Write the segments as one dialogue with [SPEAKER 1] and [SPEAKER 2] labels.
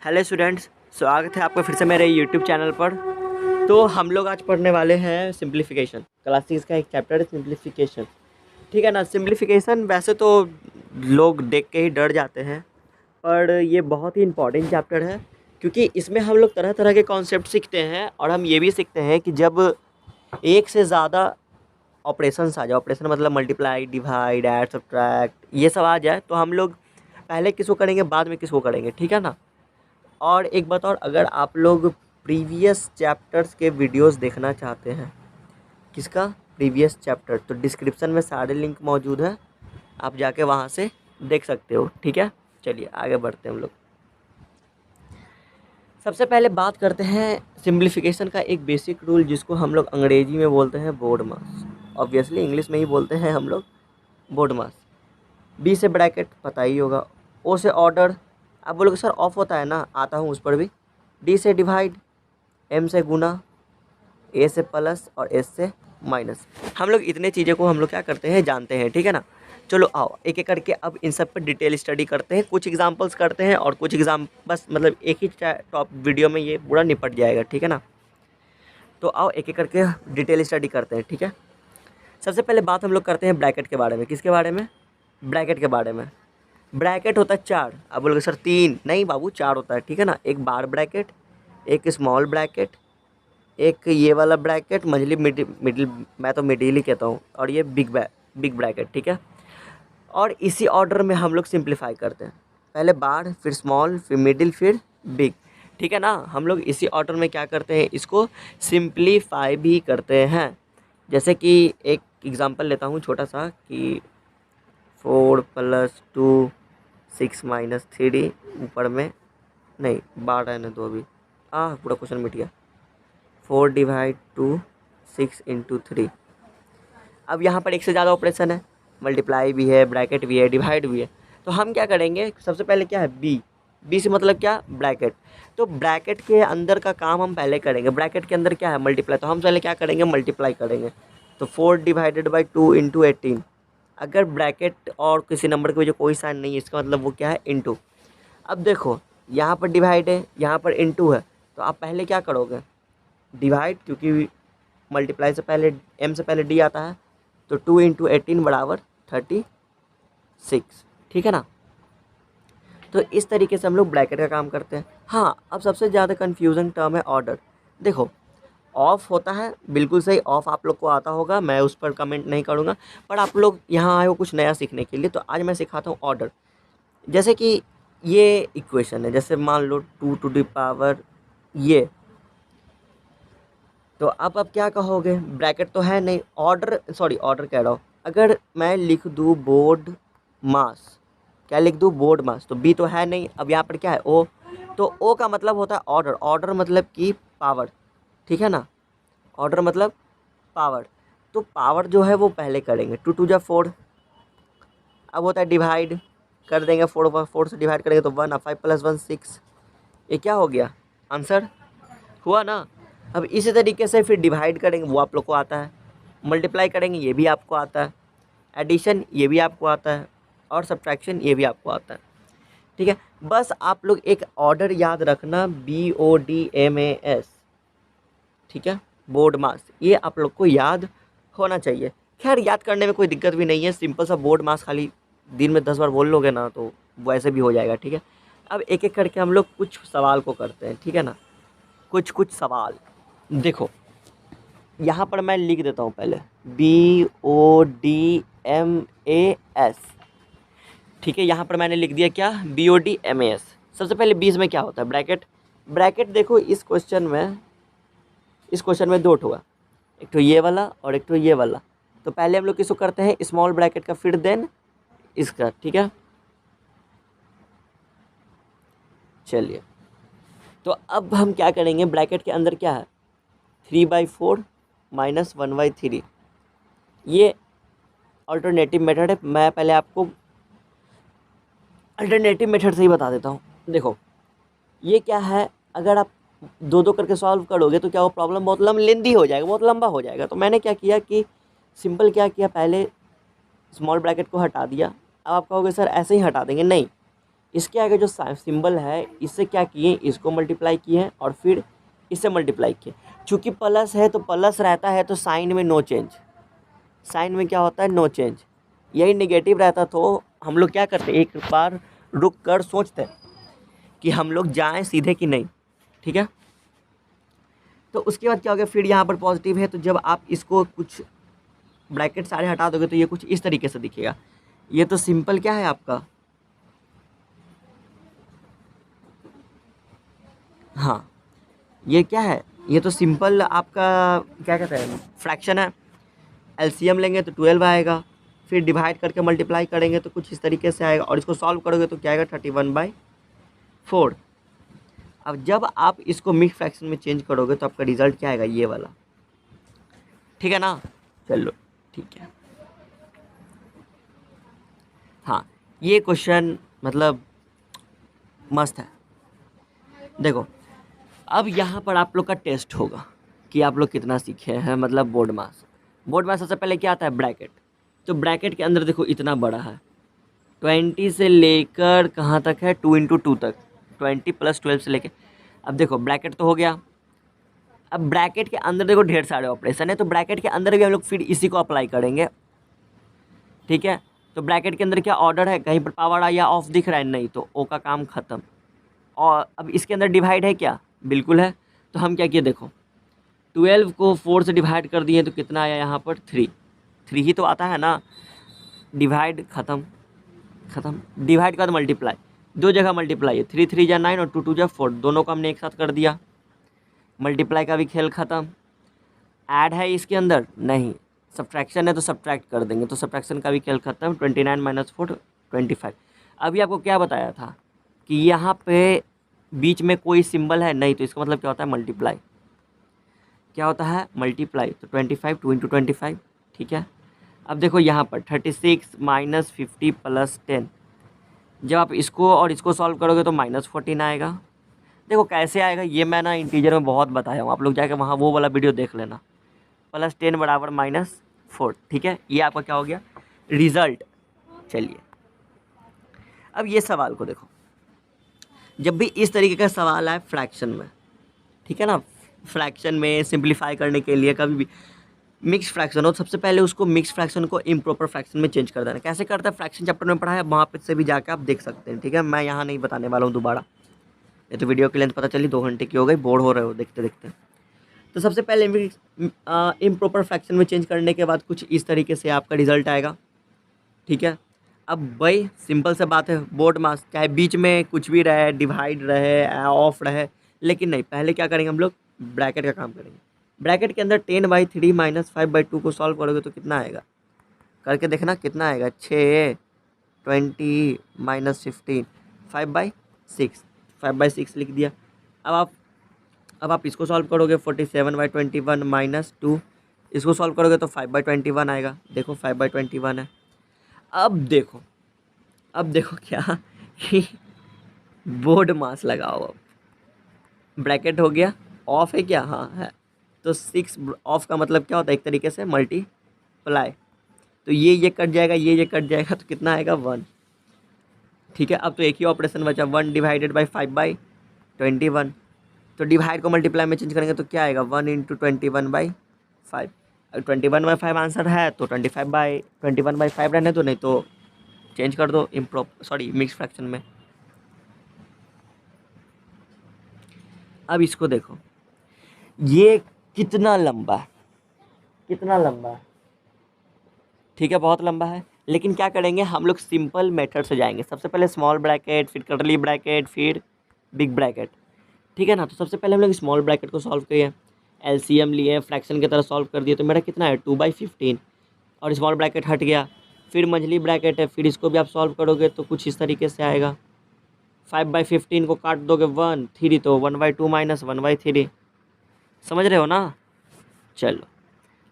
[SPEAKER 1] Hello students, स्वागत है आपका फिर से मेरे यूट्यूब चैनल पर। तो हम लोग आज पढ़ने वाले हैं सिंप्लीफिकेशन। क्लास 6 का एक चैप्टर है सिंप्लीफिकेशन, ठीक है ना। सिंप्लीफिकेशन वैसे तो लोग देख के ही डर जाते हैं, पर ये बहुत ही इम्पॉर्टेंट चैप्टर है क्योंकि इसमें हम लोग तरह तरह के कॉन्सेप्ट सीखते हैं और हम ये भी सीखते हैं कि जब एक से ज़्यादा ऑपरेशंस आ जाए, ऑपरेशन मतलब मल्टीप्लाई, डिवाइड, ऐड, सब्ट्रैक्ट, ये सब आ जाए तो हम लोग पहले किसको करेंगे, बाद में किसको करेंगे, ठीक है ना। और एक बात और, अगर आप लोग प्रीवियस चैप्टर्स के वीडियोस देखना चाहते हैं, किसका प्रीवियस चैप्टर, तो डिस्क्रिप्शन में सारे लिंक मौजूद है, आप जाके वहाँ से देख सकते हो, ठीक है। चलिए आगे बढ़ते हैं हम लोग। सबसे पहले बात करते हैं सिंप्लीफिकेशन का एक बेसिक रूल, जिसको हम लोग अंग्रेजी में बोलते हैं बोर्ड मास। ऑब्वियसली इंग्लिश में ही बोलते हैं हम लोग बोर्ड मास। बी से ब्रैकेट पता ही होगा, ओ से ऑर्डर, आप बोलोगे सर ऑफ होता है ना, आता हूँ उस पर भी। डी से डिवाइड, एम से गुना, ए से प्लस और एस से माइनस। हम लोग इतने चीज़ों को हम लोग क्या करते हैं, जानते हैं, ठीक है ना। चलो आओ एक एक करके अब इन सब पर डिटेल स्टडी करते हैं, कुछ एग्जांपल्स करते हैं और कुछ एग्जाम बस मतलब एक ही टॉप वीडियो में ये पूरा निपट जाएगा, ठीक है ना। तो आओ एक एक करके डिटेल स्टडी करते हैं, ठीक है। सबसे पहले बात हम लोग करते हैं ब्रैकेट के बारे में। किसके बारे में? ब्रैकेट के बारे में। ब्रैकेट होता है 4। अब बोलोगे सर 3, नहीं बाबू 4 होता है, ठीक है ना। एक बार ब्रैकेट, एक स्मॉल ब्रैकेट, एक ये वाला ब्रैकेट, मंझली मिडिल, मैं तो मिडिल ही कहता हूँ, और ये बिग ब्रैकेट, ठीक है। और इसी ऑर्डर में हम लोग सिंप्लीफाई करते हैं, पहले बार, फिर स्मॉल, फिर मिडिल, फिर बिग, ठीक है ना। हम लोग इसी ऑर्डर में क्या करते हैं, इसको सिंप्लीफाई भी करते हैं। जैसे कि एक एग्जांपल लेता हूँ छोटा सा कि 4 + 2 6 - 3, ऊपर में नहीं बार रहने दो अभी, पूरा क्वेश्चन मिट गया। 4/2 6 × 3। अब यहाँ पर एक से ज़्यादा ऑपरेशन है, मल्टीप्लाई भी है, ब्रैकेट भी है, डिवाइड भी है। तो हम क्या करेंगे, सबसे पहले क्या है, बी से मतलब क्या, ब्रैकेट। तो ब्रैकेट के अंदर का काम हम पहले करेंगे। ब्रैकेट के अंदर क्या है, मल्टीप्लाई, तो हम पहले क्या करेंगे, मल्टीप्लाई करेंगे। तो 4/2 × 18। अगर ब्रैकेट और किसी नंबर की वजह कोई साइन नहीं है, इसका मतलब वो क्या है, इनटू। अब देखो यहाँ पर डिवाइड है, यहाँ पर इनटू है, तो आप पहले क्या करोगे, डिवाइड, क्योंकि मल्टीप्लाई से पहले एम से पहले डी आता है, तो 2 × 18 = 36, ठीक है ना। तो इस तरीके से हम लोग ब्रैकेट का काम करते हैं। हाँ, अब सबसे ज़्यादा कन्फ्यूजन टर्म है ऑर्डर। देखो ऑफ होता है, बिल्कुल सही, ऑफ आप लोग को आता होगा, मैं उस पर कमेंट नहीं करूँगा, पर आप लोग यहाँ आए हो कुछ नया सीखने के लिए, तो आज मैं सिखाता हूँ ऑर्डर। जैसे कि ये इक्वेशन है, जैसे मान लो 2 ये, तो अब क्या कहोगे, ब्रैकेट तो है नहीं, ऑर्डर, सॉरी ऑर्डर कह रहा हूँ, अगर मैं लिख दूँ बोर्ड मास, क्या लिख दूँ, बोर्ड मास, तो बी तो है नहीं, अब यहाँ पर क्या है, ओ, तो ओ का मतलब होता है ऑर्डर। ऑर्डर मतलब कि पावर, ठीक है ना। ऑर्डर मतलब पावर, तो पावर जो है वो पहले करेंगे। 2 × 2 = 4। अब होता है डिवाइड, कर देंगे, 4 से डिवाइड करेंगे तो 1, 5 + 1 6। ये क्या हो गया, आंसर हुआ ना। अब इसी तरीके से फिर डिवाइड करेंगे, वो आप लोग को आता है। मल्टीप्लाई करेंगे, ये भी आपको आता है। एडिशन, ये भी आपको आता है। और सब्ट्रैक्शन, ये भी आपको आता है, ठीक है। बस आप लोग एक ऑर्डर याद रखना, BODMAS, ठीक है, बोर्ड मास, ये आप लोग को याद होना चाहिए। खैर याद करने में कोई दिक्कत भी नहीं है, सिंपल सा बोर्ड मास, खाली दिन में 10 बार बोल लोगे ना तो वैसे भी हो जाएगा, ठीक है। अब एक एक करके हम लोग कुछ सवाल को करते हैं, ठीक है ना। कुछ सवाल देखो, यहाँ पर मैं लिख देता हूँ पहले BODMAS, ठीक है। यहाँ पर मैंने लिख दिया क्या, BODMAS। सबसे पहले बीच में क्या होता है, ब्रैकेट। ब्रैकेट देखो इस क्वेश्चन में 2 ठो है, एक तो ये वाला और एक तो ये वाला। तो पहले हम लोग किसको करते हैं, स्मॉल ब्रैकेट का, फिर देन इसका, ठीक है। चलिए तो अब हम क्या करेंगे, ब्रैकेट के अंदर क्या है, 3/4 - 1/3। ये अल्टरनेटिव मेथड है, मैं पहले आपको अल्टरनेटिव मेथड से ही बता देता हूँ। देखो ये क्या है, अगर आप 2 करके सॉल्व करोगे तो क्या वो प्रॉब्लम बहुत लेंदी हो जाएगा, बहुत लंबा हो जाएगा। तो मैंने क्या किया कि सिंपल क्या किया, पहले स्मॉल ब्रैकेट को हटा दिया। अब आप कहोगे सर ऐसे ही हटा देंगे, नहीं, इसके आगे जो सिंबल है इससे क्या किए, इसको मल्टीप्लाई किए हैं और फिर इससे मल्टीप्लाई किए। चूँकि प्लस है तो प्लस रहता है तो साइन में नो चेंज, साइन में क्या होता है, नो चेंज। यही नेगेटिव रहता तो हम लोग क्या करते, एक बार रुक कर सोचते कि हम लोग जाएं सीधे कि नहीं, ठीक है। तो उसके बाद क्या हो गया, फिर यहाँ पर पॉजिटिव है तो जब आप इसको कुछ ब्रैकेट सारे हटा दोगे तो ये कुछ इस तरीके से दिखेगा। ये तो सिंपल क्या है आपका, हाँ ये क्या है, ये तो सिंपल आपका क्या कहते हैं, फ्रैक्शन है। एलसीएम लेंगे तो 12 आएगा, फिर डिवाइड करके मल्टीप्लाई करेंगे तो कुछ इस तरीके से आएगा, और इसको सॉल्व करोगे तो क्या आएगा, 31/4। अब जब आप इसको मिक्स फ्रैक्शन में चेंज करोगे तो आपका रिजल्ट क्या आएगा, ये वाला, ठीक है ना। चलो ठीक है, हाँ ये क्वेश्चन मतलब मस्त है। देखो अब यहाँ पर आप लोग का टेस्ट होगा कि आप लोग कितना सीखे हैं, मतलब बोर्ड मास। बोर्ड मास सबसे पहले क्या आता है, ब्रैकेट। तो ब्रैकेट के अंदर देखो इतना बड़ा है, 20 से लेकर कहाँ तक है, 2 × 2 तक, 20 + 12 से लेकर। अब देखो ब्रैकेट तो हो गया। अब ब्रैकेट के अंदर देखो ढेर सारे ऑपरेशन है, तो ब्रैकेट के अंदर भी हम लोग फिर इसी को अप्लाई करेंगे, ठीक है। तो ब्रैकेट के अंदर क्या ऑर्डर है, कहीं पर पावर आ या ऑफ दिख रहा है, नहीं तो ओ का काम ख़त्म। और अब इसके अंदर डिवाइड है क्या, बिल्कुल है। तो हम क्या किए, देखो 12 को 4 से डिवाइड कर दिए तो कितना आया यहाँ पर, 3 ही तो आता है ना। डिवाइड ख़त्म, डिवाइड का तो मल्टीप्लाई, दो जगह मल्टीप्लाई है, 3 × 3 = 9 और 2 × 2 = 4, दोनों को हमने एक साथ कर दिया। मल्टीप्लाई का भी खेल ख़त्म। ऐड है इसके अंदर नहीं, सब्ट्रैक्शन है तो सब्ट्रैक्ट कर देंगे, तो सब्ट्रैक्शन का भी खेल ख़त्म। 29 - 4 25। अभी आपको क्या बताया था कि यहाँ पे बीच में कोई सिंबल है नहीं, तो इसका मतलब क्या होता है, मल्टीप्लाई। क्या होता है, मल्टीप्लाई। तो 25 2 × 25, ठीक है। अब देखो यहाँ पर 36 - 50 + 10, जब आप इसको और इसको सॉल्व करोगे तो -14 आएगा। देखो कैसे आएगा, ये मैं ना इंटीजर में बहुत बताया हूँ, आप लोग जाके वहाँ वो वाला वीडियो देख लेना। +10 = -4, ठीक है। ये आपका क्या हो गया, रिज़ल्ट। चलिए अब ये सवाल को देखो, जब भी इस तरीके का सवाल आए फ्रैक्शन में, ठीक है ना, फ्रैक्शन में सिंप्लीफाई करने के लिए कभी भी मिक्स फ्रैक्शन हो, सबसे पहले उसको मिक्स फ्रैक्शन को इम्प्रॉपर फ्रैक्शन में चेंज कर देना। कैसे करता है, फ्रैक्शन चैप्टर में पढ़ा है, वहाँ पे से भी जाकर आप देख सकते हैं, ठीक है। मैं यहाँ नहीं बताने वाला हूँ दोबारा, ये तो वीडियो की लेंथ पता चली 2 घंटे की हो गई, बोर हो रहे हो देखते देखते। तो सबसे पहले इम्प्रॉपर फ्रैक्शन में चेंज करने के बाद कुछ इस तरीके से आपका रिजल्ट आएगा, ठीक है। अब भाई सिंपल सा बात है, बोर्ड मास चाहे बीच में कुछ भी रहे, डिवाइड रहे, ऑफ रहे, लेकिन नहीं, पहले क्या करेंगे हम लोग, ब्रैकेट का काम करेंगे। ब्रैकेट के अंदर 10/3 - 5/2 को सॉल्व करोगे तो कितना आएगा, करके देखना कितना आएगा, 6 20 - 15 5/6, 5/6 लिख दिया। अब आप इसको सॉल्व करोगे, 47/21 - 2, इसको सॉल्व करोगे तो 5/21 आएगा। देखो 5/21 है। अब देखो क्या कि बोर्ड मास लगाओ। अब ब्रैकेट हो गया, ऑफ है क्या, हाँ है, तो 6 ऑफ का मतलब क्या होता है, एक तरीके से मल्टीप्लाई। तो ये कट जाएगा, ये कट जाएगा, तो कितना आएगा, 1, ठीक है। अब तो एक ही ऑपरेशन बचा, 1 / 5/21। तो डिवाइड को मल्टीप्लाई में चेंज करेंगे तो क्या आएगा, 1 × 21/5। अगर 21/5 आंसर है तो 21/5 रहने दो, नहीं तो चेंज कर दो मिक्स फ्रैक्शन में। अब इसको देखो, ये कितना लंबा है, ठीक है, बहुत लंबा है। लेकिन क्या करेंगे हम लोग, सिंपल मेथड से जाएंगे। सबसे पहले स्मॉल ब्रैकेट, फिर कर्ली ब्रैकेट, फिर बिग ब्रैकेट, ठीक है ना। तो सबसे पहले हम लोग स्मॉल ब्रैकेट को सॉल्व किए, एलसीएम लिए, फ्रैक्शन की तरह सॉल्व कर दिए, तो मेरा कितना है, 2/15, और स्मॉल ब्रैकेट हट गया। फिर मंझली ब्रैकेट है, फिर इसको भी आप सॉल्व करोगे तो कुछ इस तरीके से आएगा। 5/15 को काट दोगे 1 3, तो 1/2 - 1/3, समझ रहे हो ना। चलो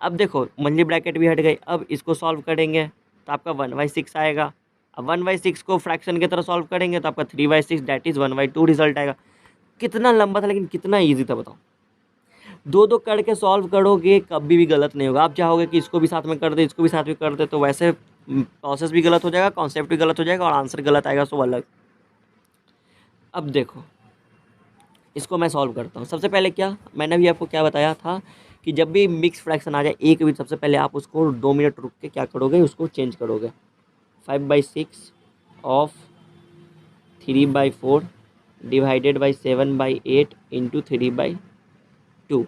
[SPEAKER 1] अब देखो मंझली ब्रैकेट भी हट गई। अब इसको सॉल्व करेंगे तो आपका 1/6 आएगा। अब 1/6 को फ्रैक्शन की तरह सॉल्व करेंगे तो आपका 3/6 दैट इज़ 1/2 रिजल्ट आएगा। कितना लंबा था, लेकिन कितना ईजी था बताओ। दो करके सॉल्व करोगे कभी भी गलत नहीं होगा। आप चाहोगे कि इसको भी साथ में कर दे, इसको भी साथ में कर दे, तो वैसे प्रोसेस भी गलत हो जाएगा, कॉन्सेप्ट भी गलत हो जाएगा और आंसर गलत आएगा, सो अलग। अब देखो इसको मैं सॉल्व करता हूँ। सबसे पहले क्या, मैंने अभी आपको क्या बताया था कि जब भी मिक्स फ्रैक्शन आ जाए एक भी, सबसे पहले आप उसको 2 मिनट रुक के क्या करोगे, उसको चेंज करोगे। 5/6 ऑफ 3/4 डिवाइडेड बाई 7/8 इंटू 3/2।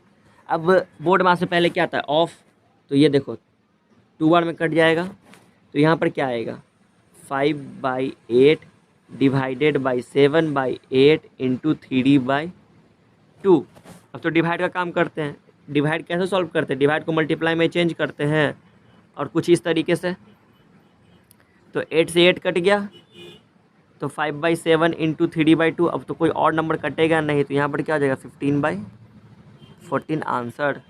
[SPEAKER 1] अब बोर्ड मास से पहले क्या आता है, ऑफ, तो ये देखो 2 बार में कट जाएगा, तो यहाँ पर क्या आएगा 5/8 डिवाइडेड बाई 7/8 इंटू 3/2। अब तो डिवाइड का काम करते हैं। डिवाइड कैसे सॉल्व करते हैं, डिवाइड को मल्टीप्लाई में चेंज करते हैं, और कुछ इस तरीके से। तो 8 से 8 कट गया, तो 5/7 इंटू 3/2। अब तो कोई और नंबर कटेगा नहीं, तो यहाँ पर क्या हो जाएगा 15/14 आंसर।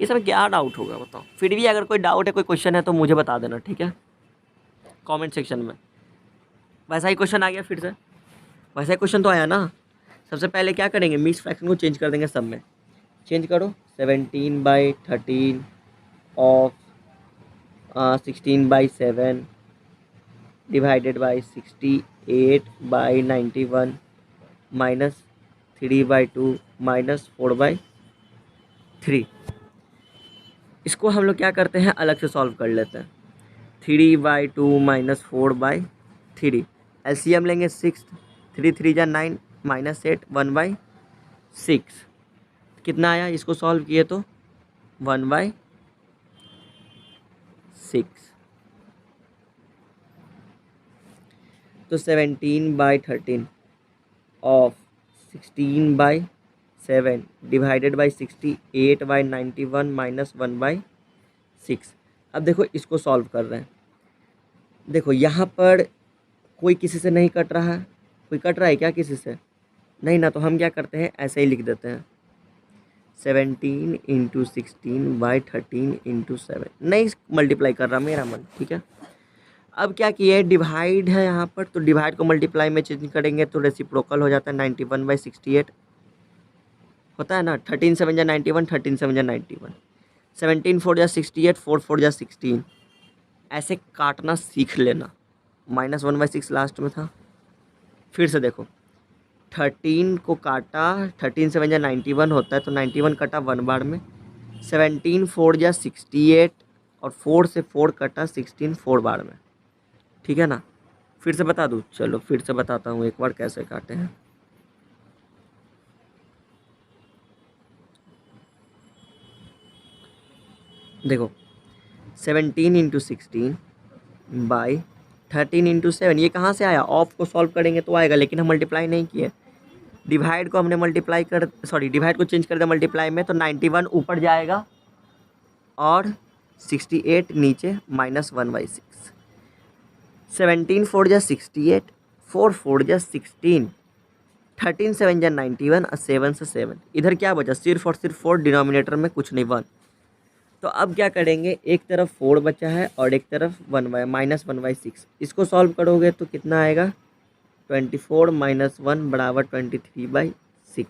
[SPEAKER 1] इसमें क्या डाउट होगा बताओ। फिर भी अगर कोई डाउट है, कोई क्वेश्चन है, तो मुझे बता देना, ठीक है, कमेंट सेक्शन में। वैसा ही क्वेश्चन आ गया फिर से, वैसा ही क्वेश्चन तो आया ना। सबसे पहले क्या करेंगे, मिक्स फ्रैक्शन को चेंज कर देंगे सब में। चेंज करो, 17/13 of 16/7 divided by 68/91 minus 3/2 minus 4/3। इसको हम लोग क्या करते हैं, अलग से सॉल्व कर लेते हैं। 3/2 माइनस 4/3, एलसीएम लेंगे 6, 3 3 जा 9 माइनस 8 1/6। कितना आया, इसको सॉल्व किए तो 1/6। तो 17/13 ऑफ 16/7 डिवाइडेड बाई 68/91 माइनस 1/6। अब देखो इसको सॉल्व कर रहे हैं। देखो यहाँ पर कोई किसी से नहीं कट रहा है, कोई कट रहा है क्या किसी से, नहीं ना। तो हम क्या करते हैं, ऐसे ही लिख देते हैं 17 इंटू 16/13 इंटू 7। नहीं मल्टीप्लाई कर रहा मेरा मन, ठीक है। अब क्या किए, डिवाइड है यहाँ पर, तो डिवाइड को मल्टीप्लाई में चेंज करेंगे तो रेसिप्रोकल हो जाता है। 91/68 होता है ना। 13 7 जा 91, 13 7 जा 91, 17 4 जा 68, 4 4 जा 16। ऐसे काटना सीख लेना। -1/6 लास्ट में था। फिर से देखो 13 को काटा, 13 7 जा 91 होता है, तो 91 कटा 1 बार में। 17 4 जा 68 और 4 से 4 कटा 16 4 बार में, ठीक है ना। फिर से बता दूँ, चलो फिर से बताता हूँ एक बार कैसे काटे हैं। देखो 17 इंटू 16 बाई 13 इंटू 7, ये कहाँ से आया, ऑफ को सॉल्व करेंगे तो आएगा, लेकिन हम मल्टीप्लाई नहीं किए। डिवाइड को हमने मल्टीप्लाई कर, सॉरी डिवाइड को चेंज कर दिया मल्टीप्लाई में, तो 91 ऊपर जाएगा और 68 नीचे माइनस 1/6। 17 4 जा 68, 4 4 जा 16, 13 7 जा 91 और 7 से 7। इधर क्या बचा, सिर्फ और सिर्फ 4, डिनोमिनेटर में कुछ नहीं 1। तो अब क्या करेंगे, एक तरफ 4 बचा है और एक तरफ माइनस 1/6। इसको सॉल्व करोगे तो कितना आएगा, 24 माइनस 1 बराबर 23/6।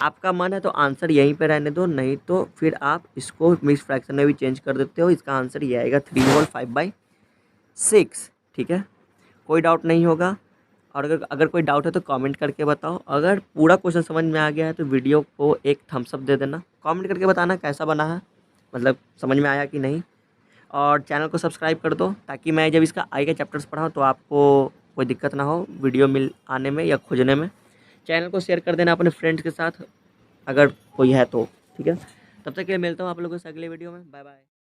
[SPEAKER 1] आपका मन है तो आंसर यहीं पे रहने दो, नहीं तो फिर आप इसको मिक्स फ्रैक्शन में भी चेंज कर देते हो। इसका आंसर ये आएगा 3 होल 5/6, ठीक है। कोई डाउट नहीं होगा। और अगर कोई डाउट है तो कमेंट करके बताओ। अगर पूरा क्वेश्चन समझ में आ गया है तो वीडियो को एक थम्स अप दे देना। कमेंट करके बताना कैसा बना है, मतलब समझ में आया कि नहीं। और चैनल को सब्सक्राइब कर दो, ताकि मैं जब इसका आई के चैप्टर्स पढ़ाऊँ तो आपको कोई दिक्कत ना हो वीडियो मिल आने में या खोजने में। चैनल को शेयर कर देना अपने फ्रेंड्स के साथ अगर कोई है तो, ठीक है। तब तक के लिए मिलता हूँ आप लोगों से अगले वीडियो में। Bye bye.